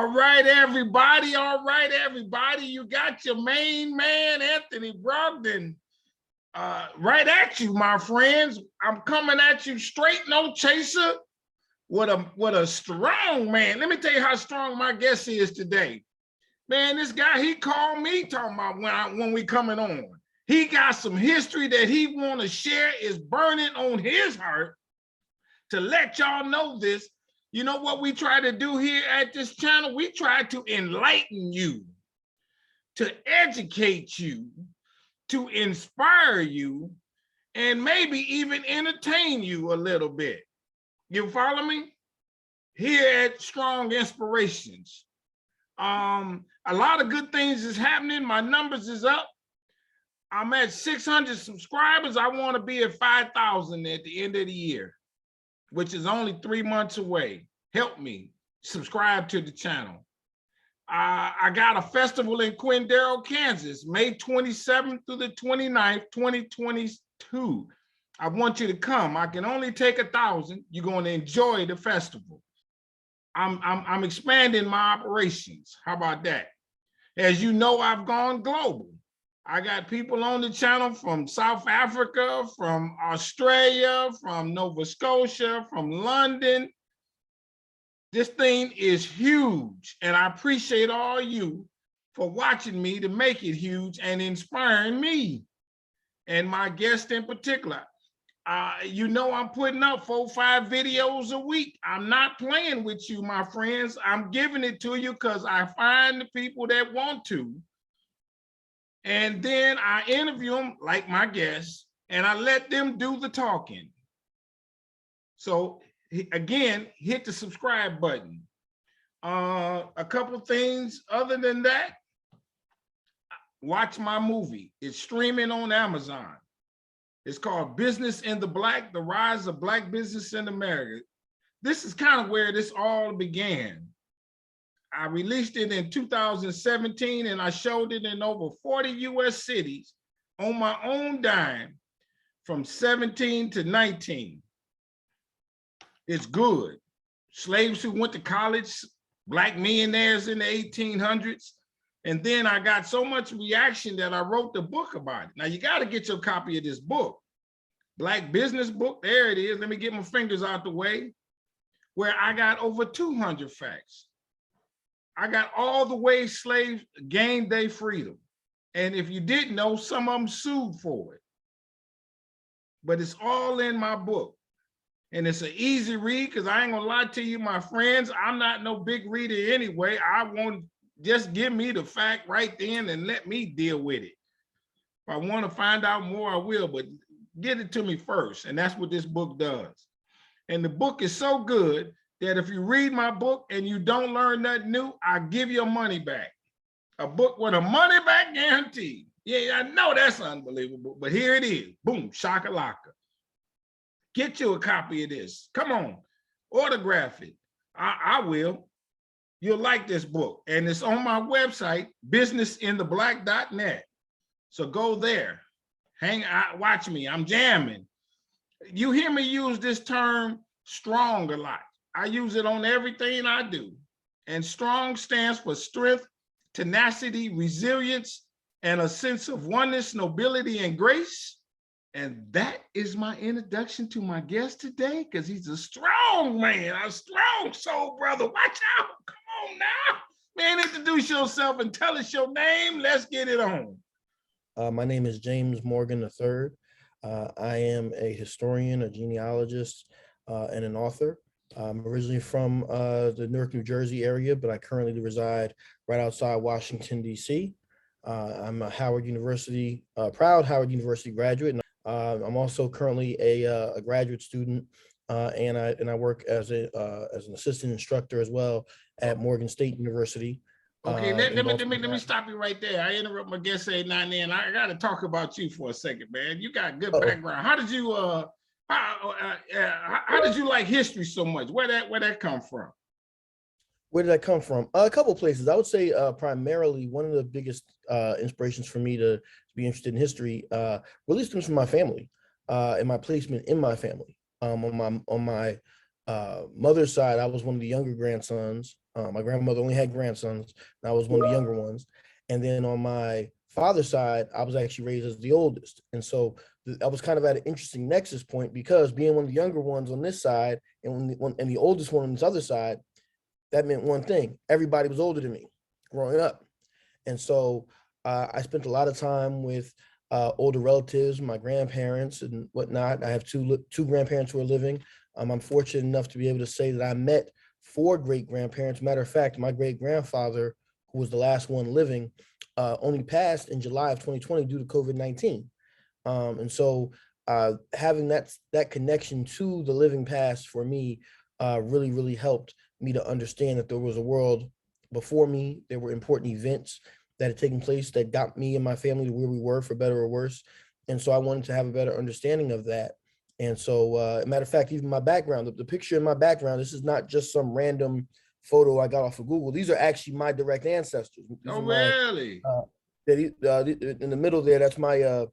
All right, everybody. All right, everybody. You got your main man, Anthony Brogdon, right at you, my friends. I'm coming at you straight, no chaser, with a strong man. Let me tell you how strong my guest is today. Man, this guy, he called me talking about when we coming on. He got some history that he want to share, is burning on his heart to let y'all know this. You know what we try to do here at this channel? We try to enlighten you, to educate you, to inspire you, and maybe even entertain you a little bit. You follow me? Here at Strong Inspirations. A lot of good things is happening. My numbers is up. I'm at 600 subscribers. I want to be at 5,000 at the end of the year, which is only 3 months away. Help me subscribe to the channel. I got a festival in Quindaro, Kansas, May 27th through the 29th, 2022. I want you to come. I can only take 1,000. You're going to enjoy the festival. I'm expanding my operations. How about that? As you know, I've gone global. I got people on the channel from South Africa, from Australia, from Nova Scotia, from London. This thing is huge, and I appreciate all you for watching me to make it huge and inspiring me and my guest in particular. You know, I'm putting up 4 or 5 videos a week. I'm not playing with you, my friends. I'm giving it to you because I find the people that want to. And then I interview them like my guests, and I let them do the talking. So again, hit the subscribe button. A couple things other than that, watch my movie. It's streaming on Amazon. It's called Business in the Black, The Rise of Black Business in America. This is kind of where this all began. I released it in 2017, and I showed it in over 40 US cities on my own dime from 17 to 19. It's good. Slaves who went to college, Black millionaires in the 1800s. And then I got so much reaction that I wrote the book about it. Now you got to get your copy of this book. Black Business Book, there it is. Let me get my fingers out the way, where I got over 200 facts. I got all the ways slaves gained their freedom. And if you didn't know, some of them sued for it. But it's all in my book. And it's an easy read, because I ain't gonna lie to you, my friends, I'm not no big reader anyway. I want just give me the fact right then and let me deal with it. If I want to find out more, I will, but get it to me first. And that's what this book does. And the book is so good that if you read my book and you don't learn nothing new, I give your money back. A book with a money back guarantee. Yeah, I know that's unbelievable, but here it is. Boom, shakalaka. Get you a copy of this. Come on, autograph it. I will. You'll like this book. And it's on my website, businessintheblack.net. So go there. Hang out, watch me. I'm jamming. You hear me use this term strong a lot. I use it on everything I do. And strong stands for strength, tenacity, resilience, and a sense of oneness, nobility, and grace. And that is my introduction to my guest today, because he's a strong man, a strong soul brother. Watch out. Come on now. Man, introduce yourself and tell us your name. Let's get it on. My name is James Morgan III. I am a historian, a genealogist, and an author. I'm originally from the Newark, New Jersey area, but I currently reside right outside Washington, D.C. I'm a Howard University, proud Howard University graduate. And I'm also currently a graduate student, and I work as an assistant instructor as well at Morgan State University. Okay, let me stop you right there. I interrupt my guest saying now and then. I got to talk about you for a second, man. You got good background. How did you how did you like history so much? Where that come from? Where did that come from? A couple places. I would say primarily one of the biggest inspirations for me to be interested in history really stems from my family and my placement in my family. On my mother's side, I was one of the younger grandsons, My grandmother only had grandsons, and I was one of the younger ones. And then on my father's side, I was actually raised as the oldest. And so I was kind of at an interesting nexus point because being one of the younger ones on this side and the oldest one on this other side, that meant one thing: everybody was older than me growing up. And so I spent a lot of time with older relatives, my grandparents and whatnot. I have two grandparents who are living. I'm fortunate enough to be able to say that I met four great grandparents. Matter of fact, my great grandfather, who was the last one living, only passed in July of 2020 due to COVID-19. And so having that connection to the living past for me really, really helped me to understand that there was a world before me. There were important events that had taken place that got me and my family to where we were, for better or worse. And so I wanted to have a better understanding of that. And so, matter of fact, even my background, the picture in my background, this is not just some random photo I got off of Google. These are actually my direct ancestors. These Oh, are my, really? in the middle there, that's my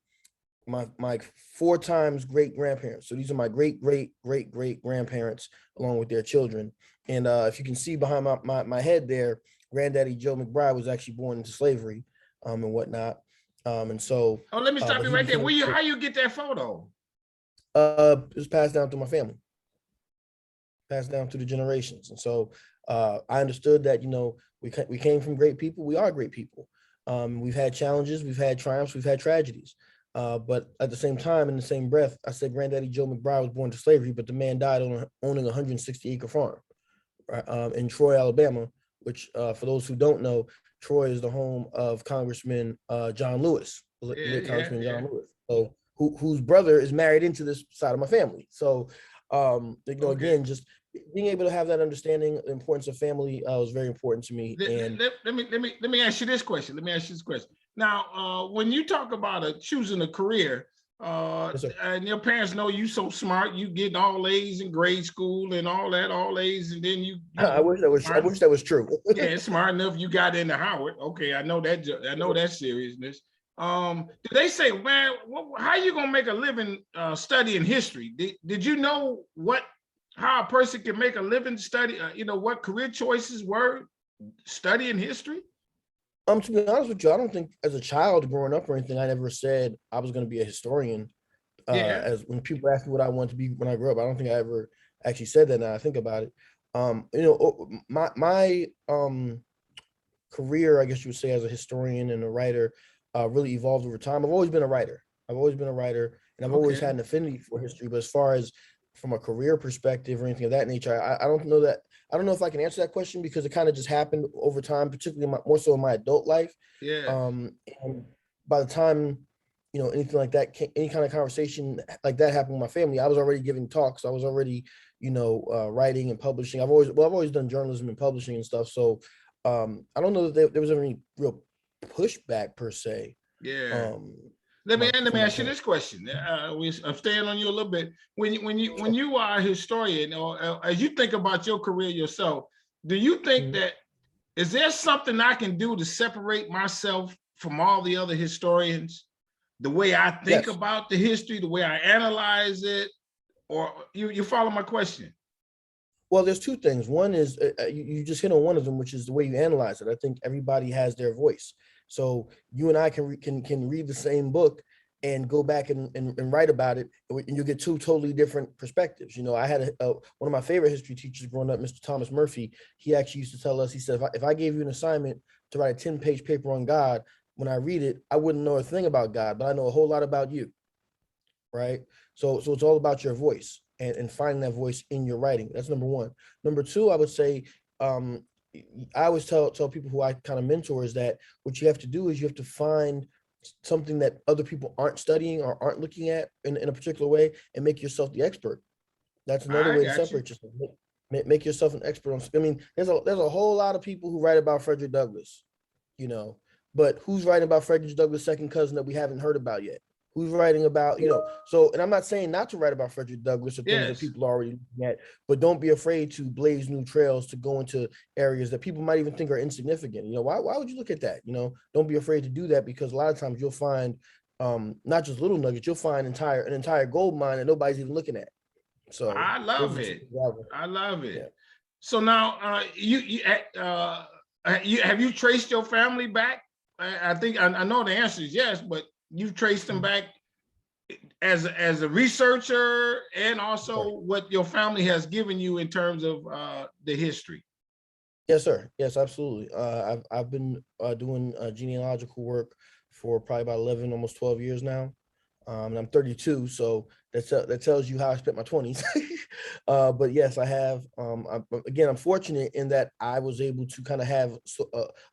four times great grandparents. So these are my great grandparents along with their children. And if you can see behind my head there, Granddaddy Joe McBride was actually born into slavery and whatnot. And so, Oh, let me stop but you he right there. became, How you get that photo? it was passed down through my family, passed down through the generations. And so I understood that, we came from great people. We are great people. We've had challenges, we've had triumphs, we've had tragedies. But at the same time, in the same breath, I said Granddaddy Joe McBride was born to slavery, but the man died owning a 160-acre farm in Troy, Alabama, which for those who don't know, Troy is the home of Congressman John Lewis, Congressman John Lewis, so whose brother is married into this side of my family. So, again, just being able to have that understanding, the importance of family was very important to me. Let me ask you this question. Now, when you talk about choosing a career, Yes, and your parents know you so smart, you get all A's in grade school and all A's, and then I wish that was true. Yeah, smart enough you got into Howard. Okay, I know that seriousness. Did they say, man, how you gonna make a living studying history? Did you know how a person can make a living study? What career choices were studying history? To be honest with you, I don't think as a child growing up or anything, I never said I was going to be a historian. Yeah. As when people ask me what I want to be when I grow up, I don't think I ever actually said that. Now I think about it. My career, I guess you would say, as a historian and a writer, really evolved over time. I've always been a writer. And I've always had an affinity for history. But as far as from a career perspective or anything of that nature, I don't know that. I don't know if I can answer that question because it kind of just happened over time, particularly more so in my adult life. Yeah. And by the time anything like that, any kind of conversation like that happened with my family, I was already giving talks. I was already, writing and publishing. I've always done journalism and publishing and stuff. So I don't know that there was ever any real pushback per se. Yeah. Let me ask you this question. I'm staying on you a little bit. When you are a historian, or as you think about your career yourself, do you think that is there something I can do to separate myself from all the other historians? The way I think about the history, the way I analyze it, or you follow my question? Well, there's two things. One is you just hit on one of them, which is the way you analyze it. I think everybody has their voice. So you and I can read the same book and go back and write about it, and you get two totally different perspectives. I had one of my favorite history teachers growing up, Mr. Thomas Murphy. He actually used to tell us, he said, if I gave you an assignment to write a 10-page paper on God, when I read it, I wouldn't know a thing about God, but I know a whole lot about you, right? So it's all about your voice and finding that voice in your writing. That's number one. Number two, I would say, I always tell people who I kind of mentor is that what you have to do is you have to find something that other people aren't studying or aren't looking at in a particular way and make yourself the expert. That's another way to separate yourself. Make yourself an expert on. I mean, there's a whole lot of people who write about Frederick Douglass, but who's writing about Frederick Douglass' second cousin that we haven't heard about yet? Who's writing about, so, and I'm not saying not to write about Frederick Douglass or things that people are already looking at, but don't be afraid to blaze new trails to go into areas that people might even think are insignificant. Why would you look at that? Don't be afraid to do that, because a lot of times you'll find not just little nuggets, you'll find an entire gold mine that nobody's even looking at. So I love it. Yeah. So now, have you traced your family back? I think I know the answer is yes, but you've traced them back as a researcher, and also what your family has given you in terms of the history. Yes, sir. Yes, absolutely. I've been doing genealogical work for probably about 11, almost 12 years now. And I'm 32, so that tells you how I spent my 20s. But yes, I have. Again, I'm fortunate in that I was able to kind of have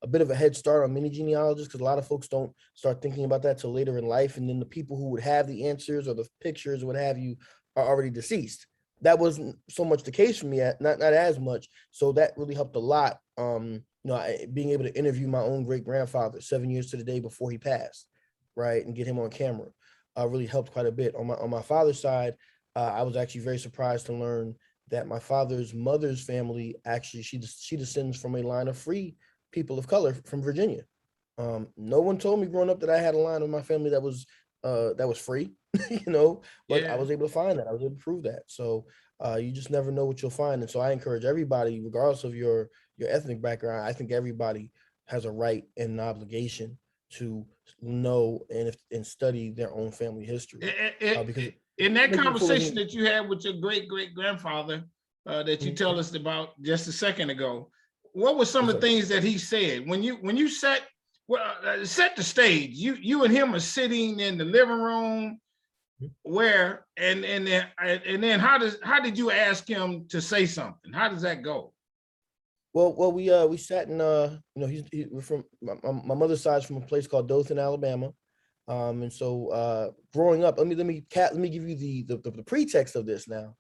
a bit of a head start on many genealogists, because a lot of folks don't start thinking about that till later in life, and then the people who would have the answers or the pictures or what have you are already deceased. That wasn't so much the case for me, not as much. So that really helped a lot. Being able to interview my own great grandfather 7 years to the day before he passed, right, and get him on camera. Really helped quite a bit. On my father's side, I was actually very surprised to learn that my father's mother's family actually she descends from a line of free people of color from Virginia. No one told me growing up that I had a line of my family that was free, but I Yeah. was able to find that. I was able to prove that. So you just never know what you'll find. And so I encourage everybody, regardless of your ethnic background, I think everybody has a right and an obligation to know and study their own family history, because In that making conversation that you had with your great grandfather that you tell us about just a second ago, what were some of the things that he said when you set set the stage? You and him are sitting in the living room. Where and then how did you ask him to say something? How does that go? Well, we sat in we're from my mother's side's from a place called Dothan, Alabama, and so growing up, let me give you the pretext of this. Now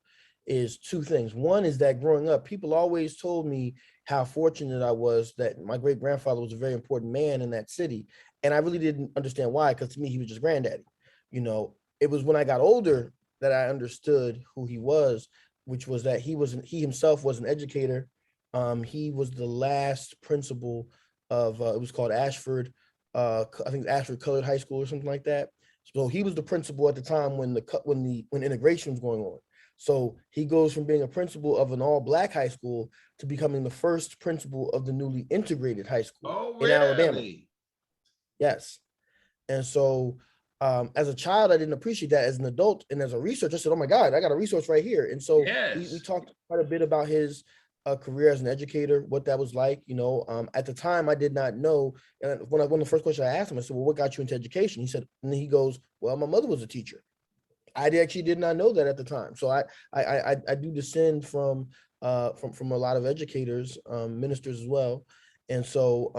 is two things. One is that growing up, people always told me how fortunate I was that my great grandfather was a very important man in that city, and I really didn't understand why, because to me he was just granddaddy. It was when I got older that I understood who he was, which was that he himself was an educator. He was the last principal of it was called Ashford, I think Ashford Colored High School or something like that. So he was the principal at the time when integration was going on. So he goes from being a principal of an all-Black high school to becoming the first principal of the newly integrated high school in Alabama. Really? Yes. And so as a child, I didn't appreciate that. As an adult and as a researcher, I said, oh my God, I got a resource right here. And so we talked quite a bit about his career as an educator, what that was like. At the time, I did not know. And one of the first questions I asked him, I said, well, what got you into education? He said, and then he goes, well, my mother was a teacher. I actually did not know that at the time. So I do descend from a lot of educators, ministers as well. And so,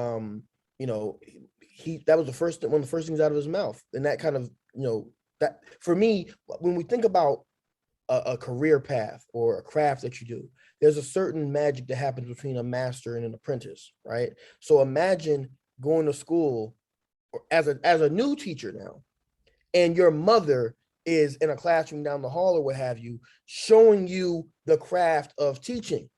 that was one of the first things out of his mouth. And that kind of, that for me, when we think about a career path or a craft that you do, there's a certain magic that happens between a master and an apprentice, right? So imagine going to school as a new teacher now, and your mother is in a classroom down the hall or what have you, showing you the craft of teaching.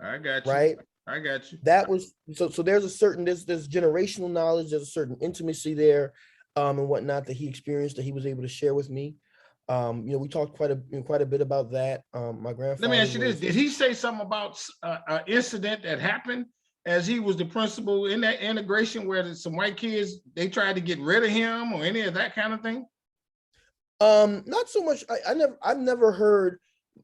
I got you. Right? I got you. That was so there's a certain there's generational knowledge, there's a certain intimacy there, and whatnot that he experienced that he was able to share with me. We talked quite a bit about that. My grandfather. Let me ask you this: did he say something about an incident that happened as he was the principal in that integration, where some white kids they tried to get rid of him, or any of that kind of thing? Not so much. I've never heard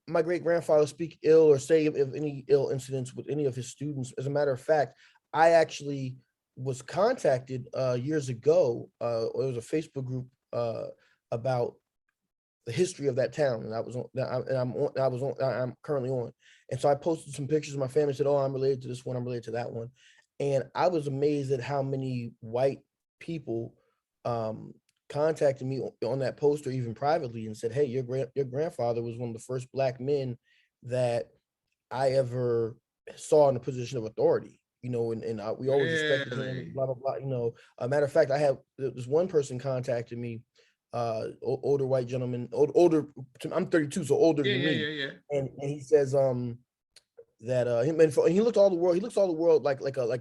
my great grandfather speak ill or say of any ill incidents with any of his students. As a matter of fact, I actually was contacted years ago. It was a Facebook group about the history of that town, and I'm currently on. And so I posted some pictures of my family, said, oh, I'm related to this one, I'm related to that one. And I was amazed at how many white people contacted me on that post or even privately and said, hey, your grandfather was one of the first Black men that I ever saw in a position of authority, and we always respected him, blah, blah, blah. A matter of fact, I have this one person contacted me, older white gentleman, older, I'm 32, so older than me. And he says that he looks all the world like a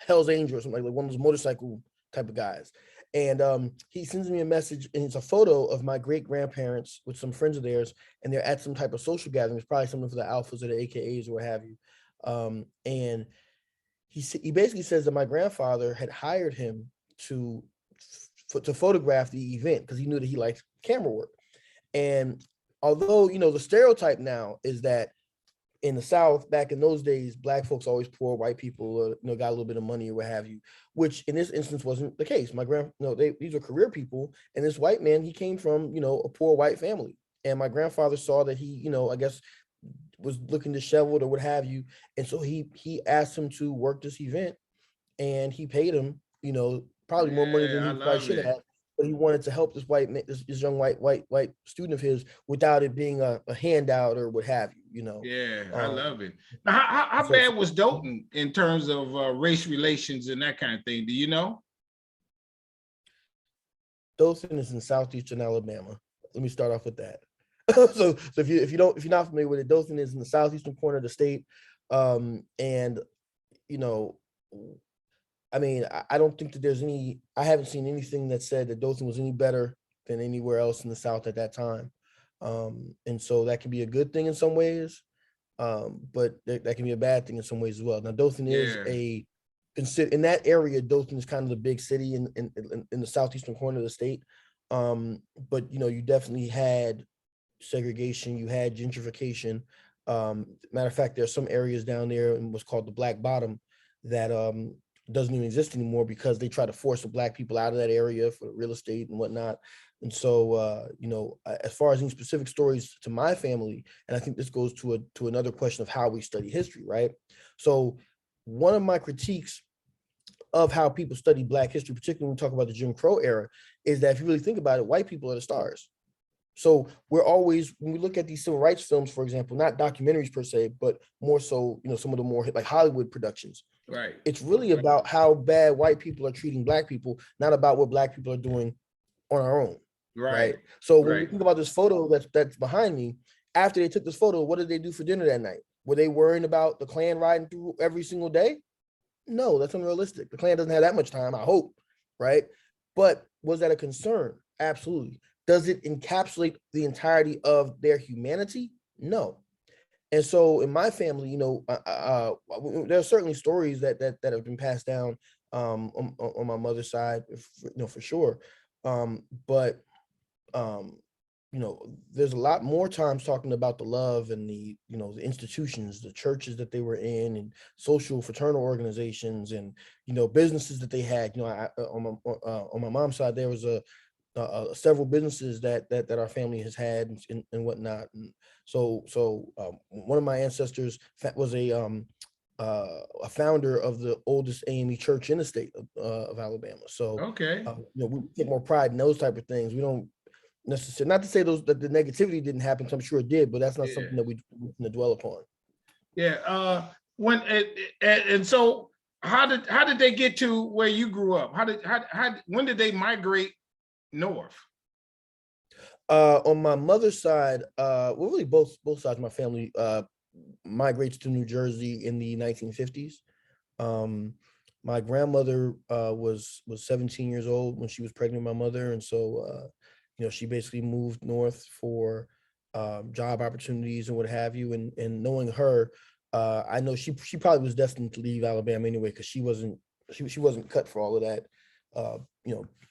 Hell's Angel or something, like one of those motorcycle type of guys. And he sends me a message, and it's a photo of my great grandparents with some friends of theirs, and they're at some type of social gathering. It's probably something for the alphas or the AKAs or what have you. And he basically says that my grandfather had hired him to photograph the event because he knew that he liked camera work. And although, the stereotype now is that in the South, back in those days, Black folks always poor white people, got a little bit of money or what have you, which in this instance wasn't the case. These were career people, and this white man, he came from, a poor white family. And my grandfather saw that he, I guess, was looking disheveled or what have you. And so he asked him to work this event, and he paid him, probably more money than Yeah, I he probably love should it. have. But he wanted to help this white man, this young white student of his, without it being a handout or what have you. Yeah, I Um, love it. Now, how so, bad was Dothan in terms of race relations and that kind of thing? Do you know? Dothan is in southeastern Alabama. Let me start off with that. so if you're not familiar with it, Dothan is in the southeastern corner of the state. And you know, I mean, I don't think that I haven't seen anything that said that Dothan was any better than anywhere else in the South at that time. And so that can be a good thing in some ways, but that can be a bad thing in some ways as well. Now, Dothan is Yeah. in that area. Dothan is kind of the big city in the southeastern corner of the state. But you definitely had segregation, you had gentrification. Matter of fact, there are some areas down there in what's called the Black Bottom that doesn't even exist anymore because they try to force the Black people out of that area for real estate and whatnot. And so, as far as any specific stories to my family, and I think this goes to another question of how we study history, right? So, one of my critiques of how people study Black history, particularly when we talk about the Jim Crow era, is that if you really think about it, white people are the stars. So we're always, when we look at these civil rights films, for example, not documentaries per se, but more so, some of the more like Hollywood productions. Right. It's really about how bad white people are treating Black people, not about what Black people are doing on our own. Right. So when we think about this photo that's behind me, after they took this photo, what did they do for dinner that night? Were they worrying about the Klan riding through every single day? No, that's unrealistic. The Klan doesn't have that much time, I hope. Right. But was that a concern? Absolutely. Does it encapsulate the entirety of their humanity? No. And so in my family, there are certainly stories that have been passed down on my mother's side, for sure. But there's a lot more times talking about the love and the institutions, the churches that they were in, and social fraternal organizations, and businesses that they had. On my mom's side, there was several businesses that our family has had and whatnot. And so one of my ancestors was a founder of the oldest AME church in the state of Alabama. So Okay. we take more pride in those type of things. We don't necessarily, not to say that the negativity didn't happen, so I'm sure it did, but that's not something that we can dwell upon. Yeah. And so how did they get to where you grew up? When did they migrate north? On my mother's side, well, really both sides of my family migrates to New Jersey in the 1950s. My grandmother was 17 years old when she was pregnant with my mother, and so she basically moved north for job opportunities and what have you. And knowing her, I know she probably was destined to leave Alabama anyway, because she wasn't cut for all of that.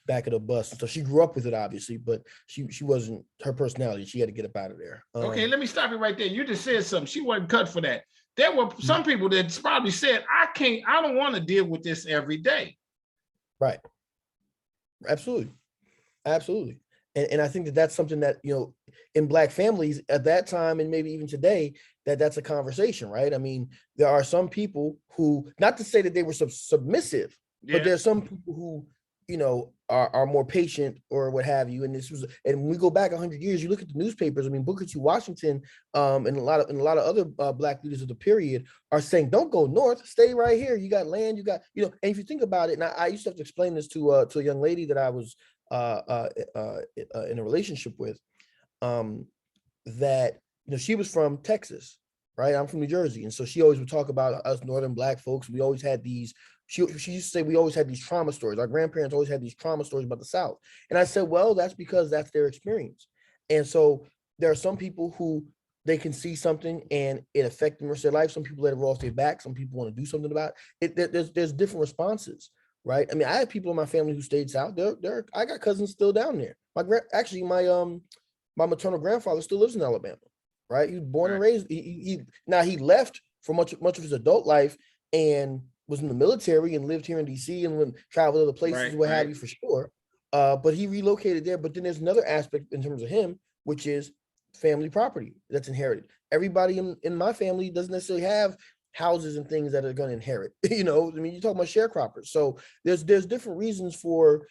Back of the bus. So she grew up with it, obviously, but she wasn't, her personality, she had to get up out of there. Okay, let me stop you right there. You just said something. She wasn't cut for that. There were some people that probably said, I don't want to deal with this every day. Right. Absolutely. And I think that's something that, in Black families at that time, and maybe even today, that's a conversation, right? I mean, there are some people who, not to say that they were submissive, but there's some people who, are more patient or what have you. And when we go back 100 years, you look at the newspapers. I mean, Booker T. Washington, and a lot of other Black leaders of the period are saying, don't go north, stay right here. You got land, you got, and if you think about it, and I used to have to explain this to a young lady that I was in a relationship with, that, she was from Texas, right? I'm from New Jersey. And so she always would talk about us Northern Black folks. We always had these, she used to say we always had these trauma stories. Our grandparents always had these trauma stories about the South. And I said, well, that's because that's their experience. And so there are some people who they can see something and it affect the rest of their life. Some people let it roll off their back. Some people want to do something about it. There's different responses, right? I mean, I have people in my family who stayed south. I got cousins still down there. Actually, my maternal grandfather still lives in Alabama, right? He was born and raised. Now he left for much of his adult life and was in the military and lived here in DC and went traveled other places, what have you, for sure. But he relocated there. But then there's another aspect in terms of him, which is family property that's inherited. Everybody in my family doesn't necessarily have houses and things that are going to inherit. You know, I mean, you're talking about sharecroppers. So there's different reasons for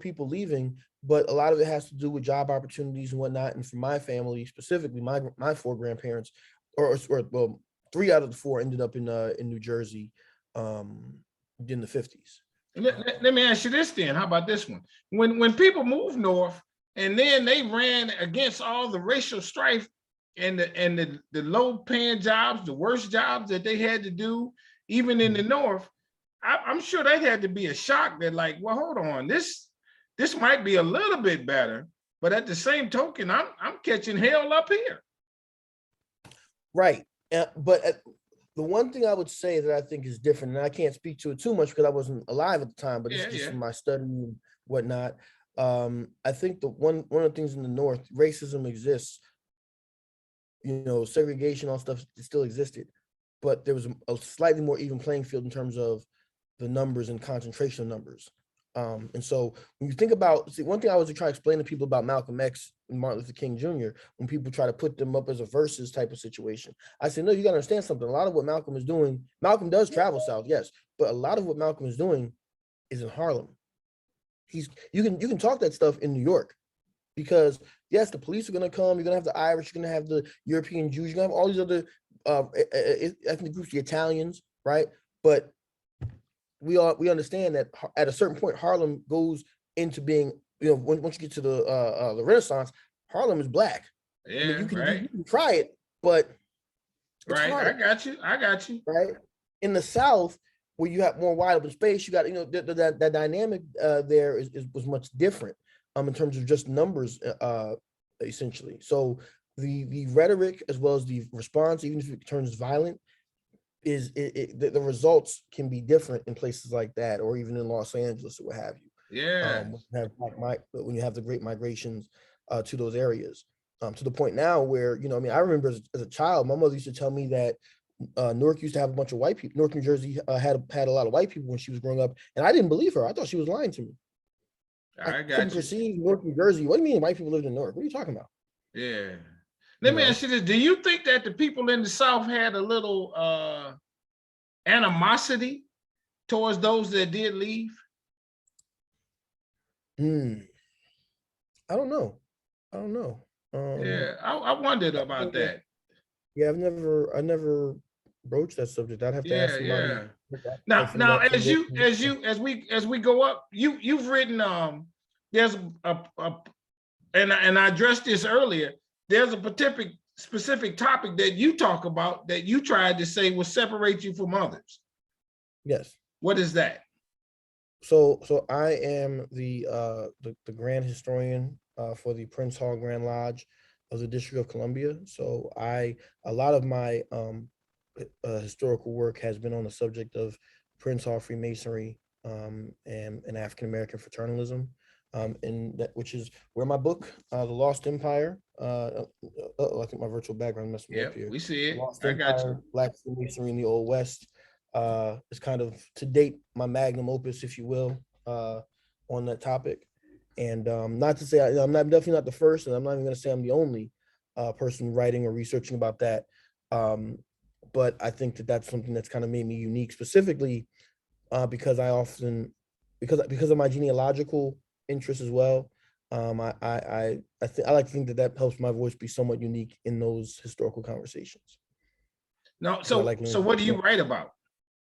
people leaving, but a lot of it has to do with job opportunities and whatnot. And for my family specifically, my four grandparents, or well, 3 out of the 4 ended up in New Jersey in the 50s. Let me ask you this then. How about this one? When people move north and then they ran against all the racial strife and the low paying jobs, the worst jobs that they had to do, even in the north, I'm sure that had to be a shock that like, well, hold on, this might be a little bit better, but at the same token, I'm catching hell up here. Right. But the one thing I would say that I think is different, and I can't speak to it too much because I wasn't alive at the time, but it's just from my study and whatnot. I think one of the things in the North, racism exists, you know, segregation, all stuff still existed, but there was a slightly more even playing field in terms of the numbers and concentration of numbers. And so when you think about, one thing I always try to explain to people about Malcolm X and Martin Luther King Jr., when people try to put them up as a versus type of situation, I say, no, you got to understand something. A lot of what Malcolm is doing, Malcolm does travel south, yes, but a lot of what Malcolm is doing is in Harlem. You can talk that stuff in New York, because yes, the police are going to come. You're going to have the Irish. You're going to have the European Jews. You're going to have all these other ethnic groups, the Italians, right? But we understand that at a certain point, Harlem goes into being, you know, once you get to the Renaissance, Harlem is black. Yeah, I mean, you can try it, but it's harder. I got you. Right. In the South, where you have more wide open space, you got, you know, that dynamic there was much different in terms of just numbers, essentially. So the rhetoric as well as the response, even if it turns violent, the results can be different in places like that, or even in Los Angeles or what have you. Yeah. When you have the great migrations to those areas, to the point now where, you know, I mean, I remember as a child, my mother used to tell me that Newark used to have a bunch of white people. Newark, New Jersey had a lot of white people when she was growing up, and I didn't believe her. I thought she was lying to me. I couldn't perceive Newark, New Jersey. What do you mean white people lived in Newark? What are you talking about? Yeah. Let me ask you this. Do you think that the people in the South had a little animosity towards those that did leave? I don't know. Yeah, I wondered about that. Yeah, I never broached that subject. I'd have to ask somebody. Now, as we go up, you've written there's and I addressed this earlier. There's a specific topic that you talk about that you tried to say will separate you from others. Yes. What is that? So I am the grand historian for the Prince Hall Grand Lodge of the District of Columbia. So a lot of my historical work has been on the subject of Prince Hall Freemasonry and African American fraternalism, and that, which is where my book, The Lost Empire. I think my virtual background messed me up here. We see it. Lost Empire, Black Freemasonry in the Old West. Is kind of, to date, my magnum opus, if you will, on that topic. And not to say I'm definitely not the first, and I'm not even going to say I'm the only person writing or researching about that. But I think that that's something that's kind of made me unique, specifically because I often, because of my genealogical interest as well. I like to think that helps my voice be somewhat unique in those historical conversations. No, so what do you write about?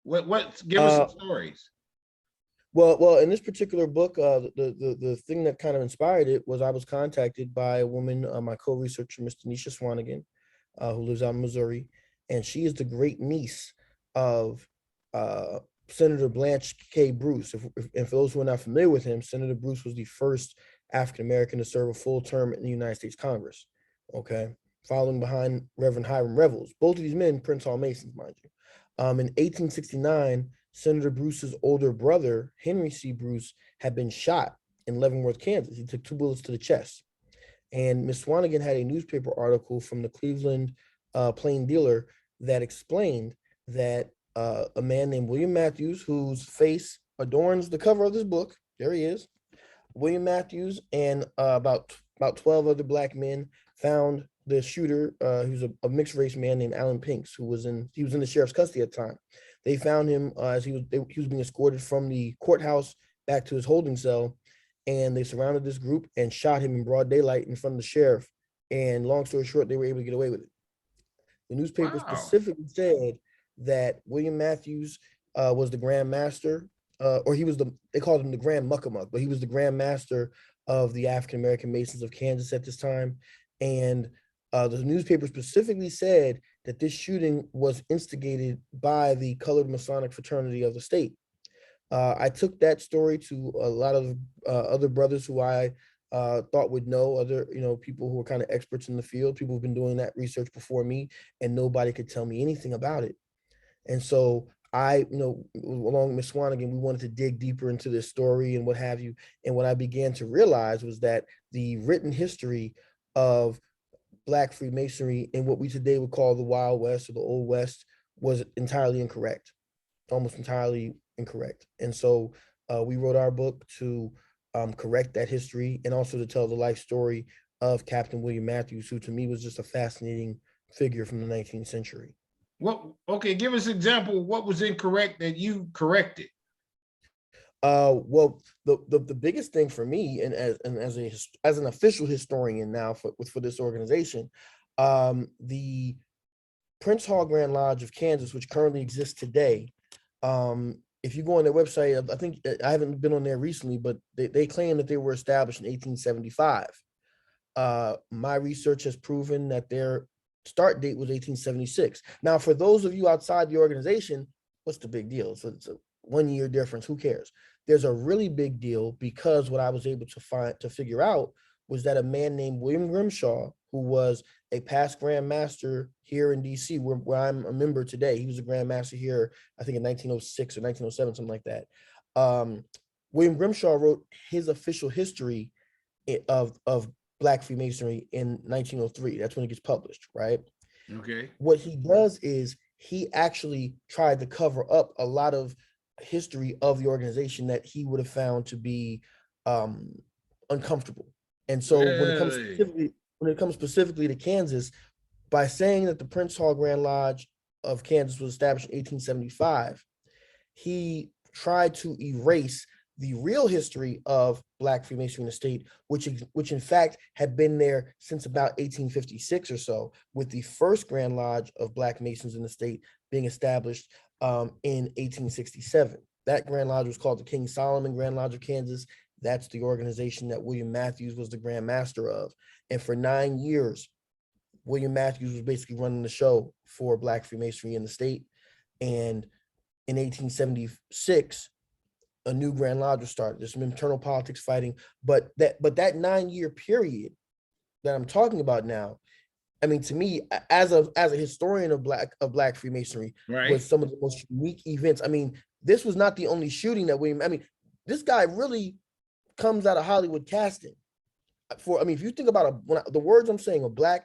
What give us some stories? Well, in this particular book, the thing that kind of inspired it was I was contacted by a woman, my co-researcher, Miss Tanisha Swanigan, who lives out in Missouri, and she is the great niece of Senator Blanche K. Bruce. And for those who are not familiar with him, Senator Bruce was the first African American to serve a full term in the United States Congress. Okay, following behind Reverend Hiram Revels. Both of these men, Prince Hall Masons, mind you. In 1869, Senator Bruce's older brother, Henry C. Bruce, had been shot in Leavenworth, Kansas. He took 2 bullets to the chest. And Miss Swanigan had a newspaper article from the Cleveland Plain Dealer that explained that a man named William Matthews, whose face adorns the cover of this book, there he is, William Matthews and about 12 other Black men found the shooter, who's a mixed race man named Alan Pinks, who was in the sheriff's custody at the time. They found him as he was being escorted from the courthouse back to his holding cell, and they surrounded this group and shot him in broad daylight in front of the sheriff. And long story short, they were able to get away with it. The newspaper specifically said that William Matthews was the Grand Master, or they called him the Grand Muckamuck, but he was the Grand Master of the African American Masons of Kansas at this time. And the newspaper specifically said that this shooting was instigated by the colored Masonic fraternity of the state. I took that story to a lot of other brothers who I thought would know, other people who were kind of experts in the field, people who've been doing that research before me, and nobody could tell me anything about it. And so I, along with Ms. Swanigan, we wanted to dig deeper into this story and what have you. And what I began to realize was that the written history of Black Freemasonry in what we today would call the Wild West or the Old West was entirely incorrect, almost entirely incorrect. And so we wrote our book to correct that history and also to tell the life story of Captain William Matthews, who to me was just a fascinating figure from the 19th century. Okay, give us an example of what was incorrect that you corrected. Well, the biggest thing for me, and as an official historian now for this organization, the Prince Hall Grand Lodge of Kansas, which currently exists today, if you go on their website, I think I haven't been on there recently, but they claim that they were established in 1875. My research has proven that their start date was 1876. Now, for those of you outside the organization, what's the big deal? So it's a 1 year difference. Who cares? There's a really big deal, because what I was able to figure out was that a man named William Grimshaw, who was a past Grand Master here in DC, where I'm a member today. He was a Grand Master here, I think in 1906 or 1907, something like that. William Grimshaw wrote his official history of Black Freemasonry in 1903. That's when it gets published, right? Okay. What he does is he actually tried to cover up a lot of history of the organization that he would have found to be uncomfortable. And so when it comes specifically to Kansas, by saying that the Prince Hall Grand Lodge of Kansas was established in 1875, he tried to erase the real history of Black Freemasonry in the state, which in fact had been there since about 1856 or so, with the first Grand Lodge of Black Masons in the state being established in 1867. That Grand Lodge was called the King Solomon Grand Lodge of Kansas. That's the organization that William Matthews was the Grand Master of. And for 9 years, William Matthews was basically running the show for Black Freemasonry in the state. And in 1876, a new Grand Lodge was started. There's some internal politics fighting, but that 9 year period that I'm talking about now, I mean, to me, as a historian of Black Freemasonry, right, was some of the most unique events. I mean, this was not the only shooting that this guy really comes out of Hollywood casting. If you think about the words I'm saying, a Black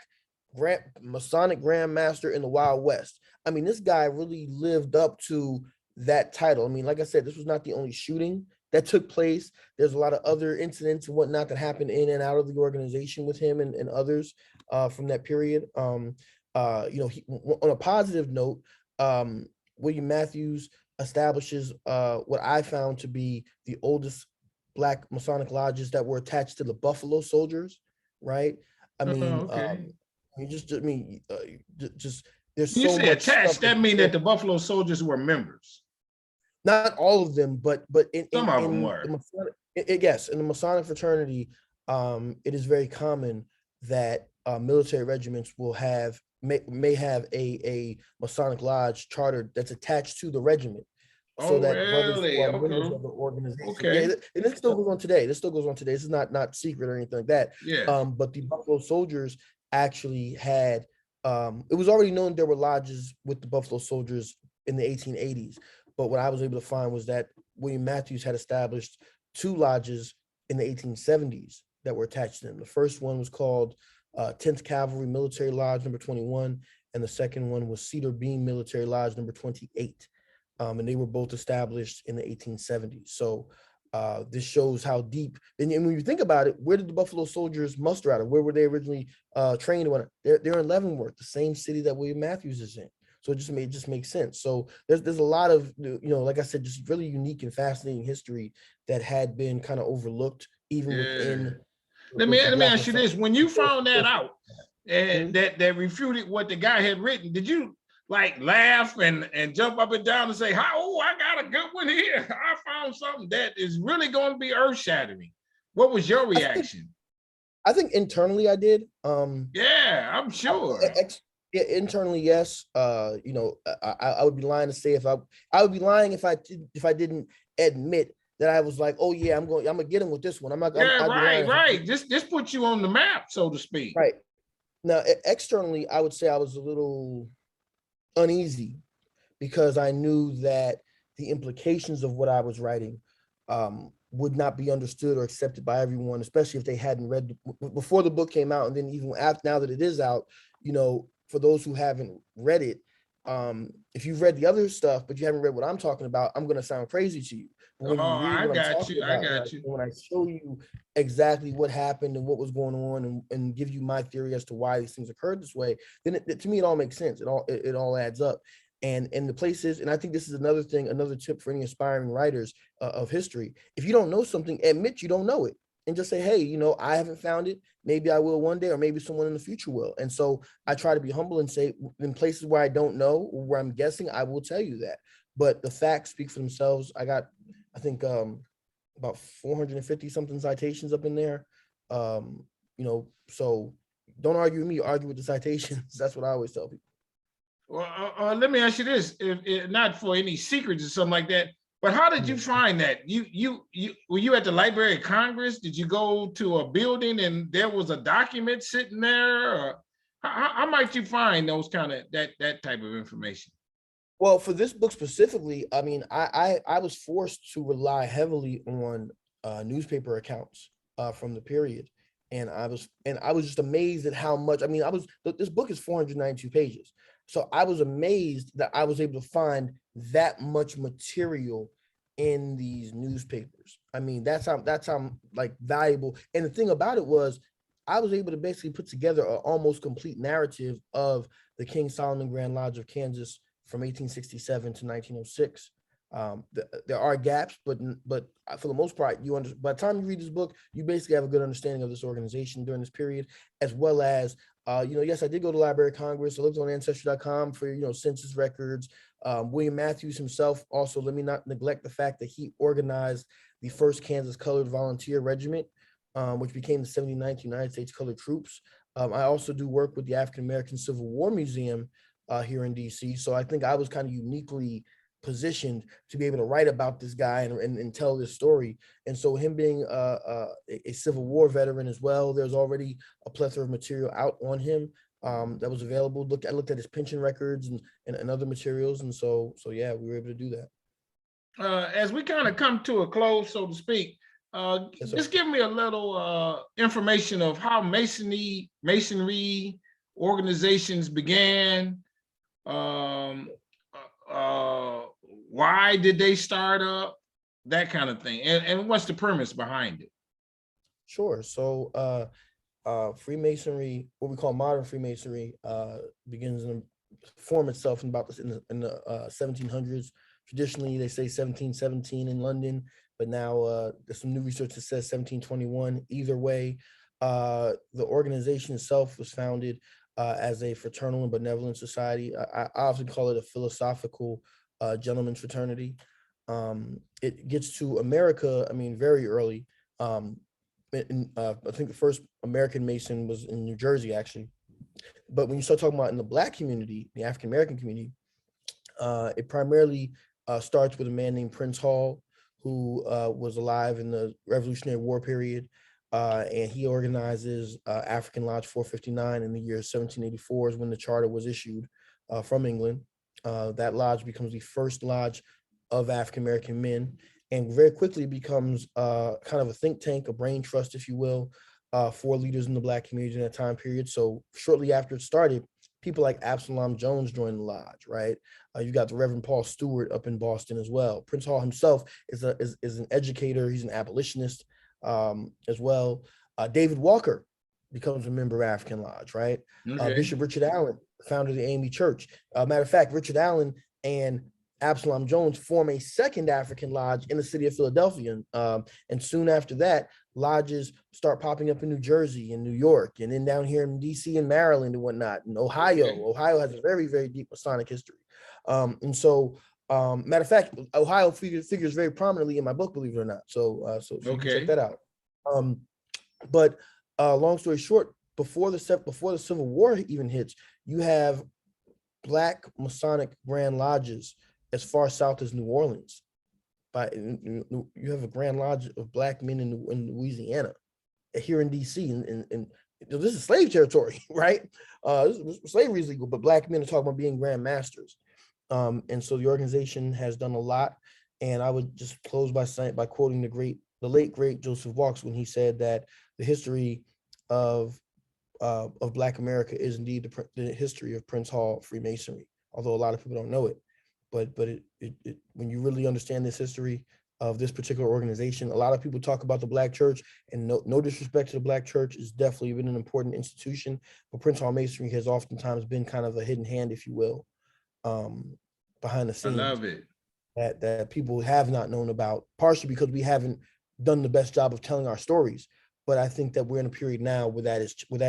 Masonic Grand Master in the Wild West, I mean, this guy really lived up to that title. I mean, like I said, this was not the only shooting that took place. There's a lot of other incidents and whatnot that happened in and out of the organization with him and others from that period. On a positive note, William Matthews establishes what I found to be the oldest Black Masonic lodges that were attached to the Buffalo Soldiers, right? I mean, just there's you so say much attached, stuff that mean that the Buffalo Soldiers were members. Not all of them, but some of them were. Yes, in the Masonic fraternity, it is very common that military regiments will may have a Masonic lodge chartered that's attached to the regiment. So that brothers who are members of the organization. Yeah, and this still goes on today. This is not secret or anything like that. Yeah. But the Buffalo Soldiers actually had, it was already known there were lodges with the Buffalo Soldiers in the 1880s. But what I was able to find was that William Matthews had established two lodges in the 1870s that were attached to them. The first one was called 10th Cavalry Military Lodge number 21, and the second one was Cedar Beam Military Lodge number 28. And they were both established in the 1870s. So this shows how deep, and when you think about it, where did the Buffalo Soldiers muster out of? Where were they originally trained? They're in Leavenworth, the same city that William Matthews is in. So it just makes sense. So there's a lot of, like I said, just really unique and fascinating history that had been kind of overlooked, even within. Let me ask you this: when you found that out, and that refuted what the guy had written, did you like laugh and jump up and down and say, "Oh, I got a good one here! I found something that is really going to be earth shattering"? What was your reaction? I think internally I did. Yeah, I'm sure. Internally, yes. I would be lying to say I would be lying if I didn't admit that I was like, oh yeah, I'm gonna get him with this one. I'm not. Yeah, right. Just put you on the map, so to speak. Right. Now, externally, I would say I was a little uneasy because I knew that the implications of what I was writing would not be understood or accepted by everyone, especially if they hadn't read before the book came out, and then even after, now that it is out, for those who haven't read it, if you've read the other stuff but you haven't read what I'm talking about, I'm going to sound crazy to you. But when you read what I'm talking about, when I show you exactly what happened and what was going on, and give you my theory as to why these things occurred this way, then to me it all makes sense. It all adds up. And the places, and I think this is another thing, another tip for any aspiring writers of history. If you don't know something, admit you don't know it, and just say, hey, I haven't found it. Maybe I will one day, or maybe someone in the future will. And so I try to be humble and say, in places where I don't know, or where I'm guessing, I will tell you that. But the facts speak for themselves. I got, I think, about 450 something citations up in there. So don't argue with me, argue with the citations. That's what I always tell people. Well, let me ask you this: if not for any secrets or something like that, but how did you find that? You were you at the Library of Congress? Did you go to a building and there was a document sitting there? Or how might you find those kind of that type of information? Well, for this book specifically, I mean, I was forced to rely heavily on newspaper accounts from the period, and I was just amazed at how much. I mean, this book is 492 pages, so I was amazed that I was able to find that much material in these newspapers. I mean, that's how like valuable. And the thing about it was, I was able to basically put together an almost complete narrative of the King Solomon Grand Lodge of Kansas from 1867 to 1906. There are gaps, but for the most part, by the time you read this book, you basically have a good understanding of this organization during this period, as well as, yes, I did go to the Library of Congress. I looked on Ancestry.com for, census records. William Matthews himself, also, let me not neglect the fact that he organized the first Kansas Colored Volunteer Regiment, which became the 79th United States Colored Troops. I also do work with the African American Civil War Museum here in DC. So I think I was kind of uniquely positioned to be able to write about this guy and tell this story. And so him being a Civil War veteran as well, there's already a plethora of material out on him that was available. I looked at his pension records and other materials. And so yeah, we were able to do that. As we kind of come to a close, so to speak, Yes, just give me a little information of how masonry organizations began. Why did they start up? That kind of thing, and what's the premise behind it? Sure. So Freemasonry, what we call modern Freemasonry, begins to form itself in the 1700s. Traditionally, they say 1717 in London, but now there's some new research that says 1721. Either way, the organization itself was founded as a fraternal and benevolent society. I often call it a philosophical gentleman's fraternity. It gets to America, I mean, very early. I think the first American Mason was in New Jersey, actually. But when you start talking about in the Black community, the African American community, it primarily starts with a man named Prince Hall, who was alive in the Revolutionary War period. and he organizes African Lodge 459 in the year 1784 is when the charter was issued from England. That lodge becomes the first lodge of African American men, and very quickly becomes kind of a think tank, a brain trust, if you will, for leaders in the Black community in that time period. So shortly after it started, people like Absalom Jones joined the lodge, right? You got the Reverend Paul Stewart up in Boston as well. Prince Hall himself is an educator. He's an abolitionist as well. David Walker becomes a member of African Lodge, right? Okay. Bishop Richard Allen, founder of the AME Church. Matter of fact, Richard Allen and Absalom Jones form a second African lodge in the city of Philadelphia. And soon after that, lodges start popping up in New Jersey and New York, and then down here in DC and Maryland and whatnot, and Ohio. Okay. Ohio has a very, very deep Masonic history. And so, matter of fact, Ohio figures very prominently in my book, believe it or not. So you can check that out. But long story short, before the Civil War even hits, you have Black Masonic Grand Lodges as far south as New Orleans. You have a Grand Lodge of Black men in Louisiana, here in DC, and this is slave territory, right? Slavery is legal, but Black men are talking about being Grand Masters. And so the organization has done a lot. And I would just close by quoting the late great Joseph Walks, when he said that the history of Black America is indeed the history of Prince Hall Freemasonry, although a lot of people don't know it. But when you really understand this history of this particular organization, a lot of people talk about the Black church, and no disrespect to the Black church, is definitely been an important institution, but Prince Hall Masonry has oftentimes been kind of a hidden hand, if you will, behind the scenes. I love it. That people have not known about, partially because we haven't done the best job of telling our stories. But I think that we're in a period now where that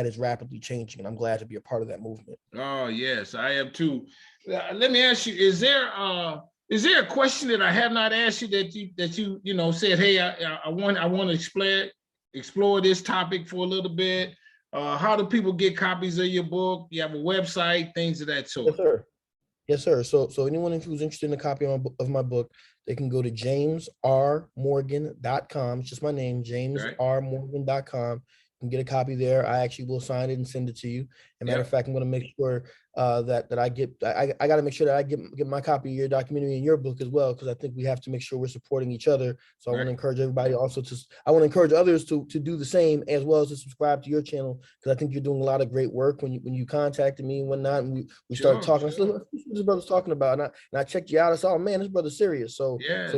is rapidly changing, and I'm glad to be a part of that movement. Oh yes, I am too. Let me ask you: Is there a question that I have not asked you that you said, hey, I want to explore this topic for a little bit? How do people get copies of your book? You have a website, things of that sort. Yes, sir. Yes, sir. So anyone who's interested in a copy of my book, they can go to jamesrmorgan.com. It's just my name, jamesrmorgan.com. You can get a copy there. I actually will sign it and send it to you. As a matter of fact, I'm going to make sure that I got to make sure that I get my copy of your documentary and your book as well, because I think we have to make sure we're supporting each other. So I want to encourage everybody also I want to encourage others to do the same, as well as to subscribe to your channel, because I think you're doing a lot of great work. When you contacted me and whatnot, and we started talking, I said, "What this brother's talking about?" And I checked you out. I said, "Oh man, this brother's serious." So we have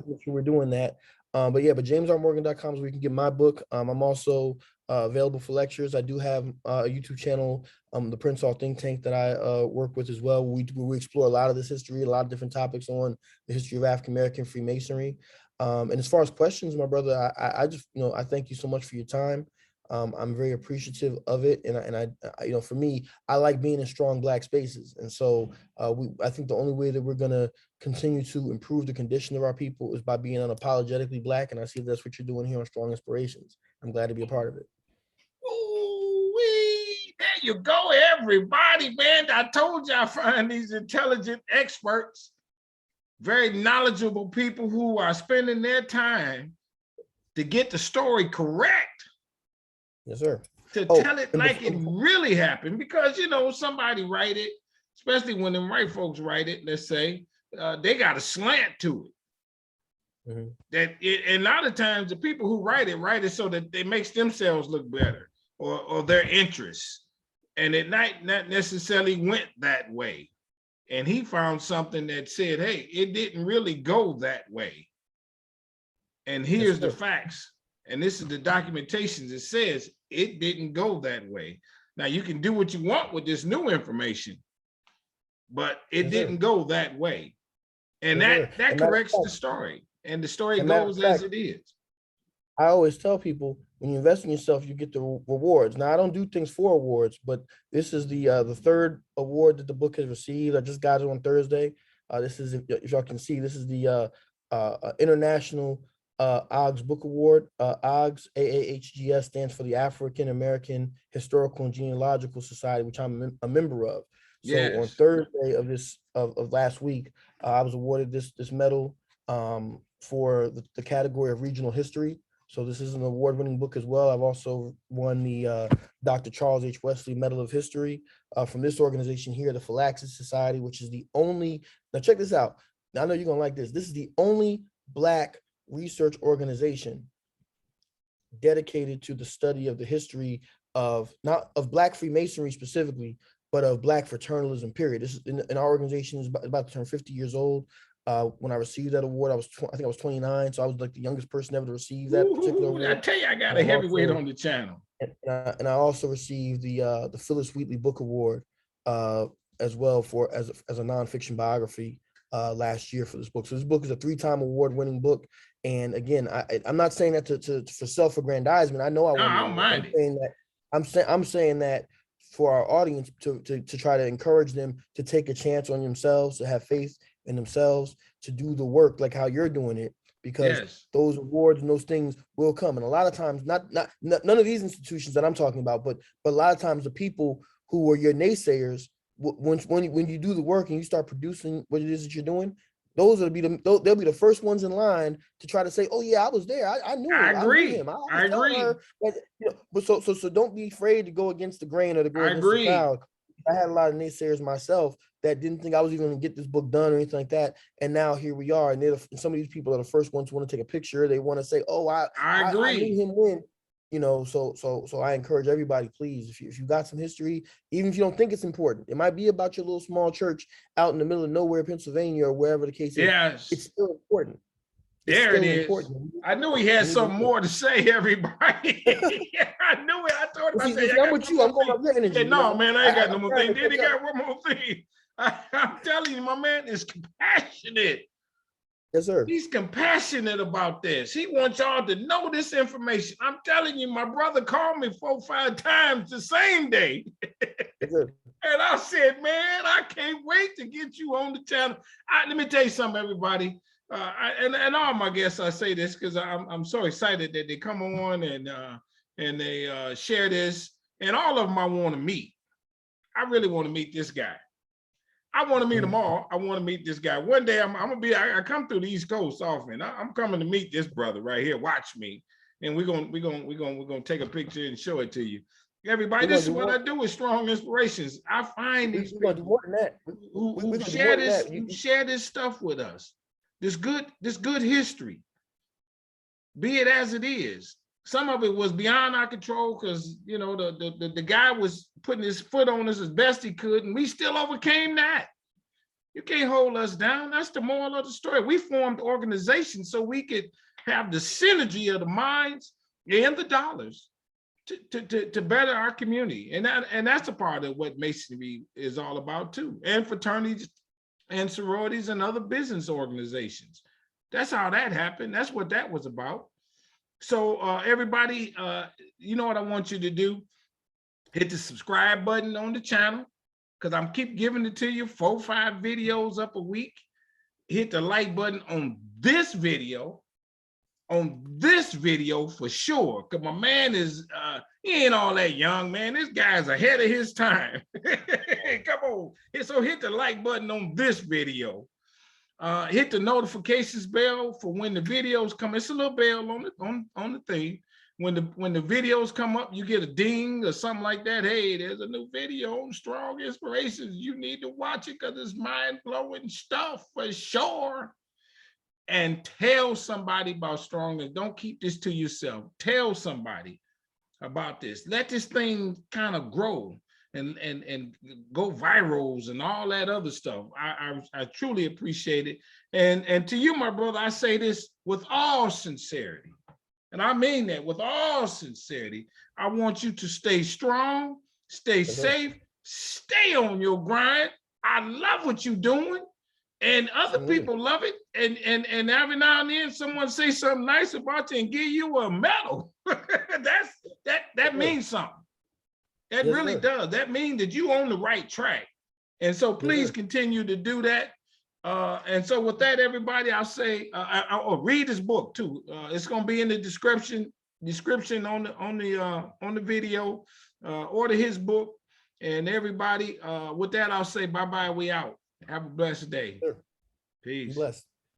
to make sure we're doing that. But jamesrmorgan.com is where you can get my book. I'm also available for lectures. I do have a YouTube channel, the Prince Hall Think Tank, that I work with as well. We explore a lot of this history, a lot of different topics on the history of African American Freemasonry. And as far as questions, my brother, I just I thank you so much for your time. I'm very appreciative of it, and I for me, I like being in strong Black spaces, and so I think the only way that we're gonna continue to improve the condition of our people is by being unapologetically Black, and I see that's what you're doing here on Strong Inspirations. I'm glad to be a part of it. Ooh-wee. There you go, everybody, man. I told you I find these intelligent experts, very knowledgeable people who are spending their time to get the story correct. Yes, sir. To tell it like it really happened, because somebody write it, especially when the white folks write it, let's say, they got a slant to it. Mm-hmm. And a lot of times the people who write it so that it makes themselves look better, or their interests, and it not necessarily went that way. And he found something that said, hey, it didn't really go that way. And here's the facts. And this is the documentation that says it didn't go that way. Now you can do what you want with this new information, but it didn't go that way. And that corrects the story. And the story goes as it is. I always tell people, when you invest in yourself, you get the rewards. Now, I don't do things for awards, but this is the third award that the book has received. I just got it on Thursday. This is, if y'all can see, this is the International OGS Book Award. OGS, AAHGS, stands for the African American Historical and Genealogical Society, which I'm a member of. So on Thursday of last week, I was awarded this medal for the category of regional history. So this is an award-winning book as well. I've also won the Dr. Charles H. Wesley Medal of History from this organization here, the Philaxis Society, which is the only, now check this out. Now, I know you're gonna like this. This is the only Black research organization dedicated to the study of the history of, not of Black Freemasonry specifically, but of Black fraternalism, period. This is in our organization is about to turn 50 years old. When I received that award, I think I was 29, so I was like the youngest person ever to receive that particular award. I tell you, I got a heavyweight on the channel. And I also received the Phyllis Wheatley Book Award as well for as a nonfiction biography last year for this book. So this book is a 3-time award-winning book. And again, I'm not saying that for self-aggrandizement. I know I won. I don't mind it. I'm saying that for our audience to try to encourage them to take a chance on themselves, to have faith in themselves, to do the work like how you're doing it, because those awards and those things will come. And a lot of times, none of these institutions that I'm talking about, but a lot of times the people who are your naysayers, when you do the work and you start producing what it is that you're doing, they'll be the first ones in line to try to say, "Oh yeah, I was there. I knew him. I agree. I knew him. I agree. But, but so don't be afraid to go against the grain or to go against the crowd. I had a lot of naysayers myself that didn't think I was even going to get this book done or anything like that. And now here we are. And some of these people are the first ones who want to take a picture. They want to say, "Oh, I agree. I knew him when." So I encourage everybody, please, if you got some history, even if you don't think it's important, it might be about your little small church out in the middle of nowhere, Pennsylvania, or wherever the case is. It's still important. There it is. I knew he had something more to say, everybody. I knew it. I told him. I said, I'm with you. I'm going up your energy. No, man, I ain't got no more thing. Then he got one more thing. I'm telling you, my man is compassionate. Yes, sir. He's compassionate about this. He wants y'all to know this information. I'm telling you, my brother called me 4 or 5 times the same day. Yes, sir. And I said, man, I can't wait to get you on the channel. Let me tell you something, everybody. And all my guests, I say this because I'm so excited that they come on and they share this. And all of them I want to meet. I really want to meet this guy. I want to meet them all. I want to meet this guy. One day I'm gonna be. I come through the East Coast often. I'm coming to meet this brother right here. Watch me, and we're gonna take a picture and show it to you. Everybody, this is what I do with Strong Inspirations. I find these people who share this stuff with us. This good history, be it as it is. Some of it was beyond our control because the guy was putting his foot on us as best he could, and we still overcame that. You can't hold us down. That's the moral of the story. We formed organizations so we could have the synergy of the minds and the dollars to better our community, and that's a part of what Masonry is all about too, and fraternities and sororities and other business organizations. That's how that happened. That's what that was about. So everybody, you know what I want you to do? Hit the subscribe button on the channel, because I'm keep giving it to you, 4 or 5 videos up a week. Hit the like button on this video for sure, because my man is, he ain't all that young, man. This guy's ahead of his time. Come on. So hit the like button on this video. Hit the notifications bell for when the videos come. It's a little bell on the thing. When the videos come up, you get a ding or something like that. Hey, there's a new video on Strong Inspirations. You need to watch it because it's mind-blowing stuff for sure. And tell somebody about Strong. And don't keep this to yourself. Tell somebody about this. Let this thing kind of grow and go virals and all that other stuff. I truly appreciate it. And to you, my brother, I say this with all sincerity. And I mean that with all sincerity. I want you to stay strong, stay safe, stay on your grind. I love what you're doing. And other people love it. And every now and then someone say something nice about you and give you a medal. that means something. That really does. That means that you on the right track. And so please continue to do that. And so with that, everybody, I'll say, I'll read this book too. It's going to be in the description on the video. Order his book. And everybody, with that, I'll say bye-bye. We out. Have a blessed day. Peace. Be blessed.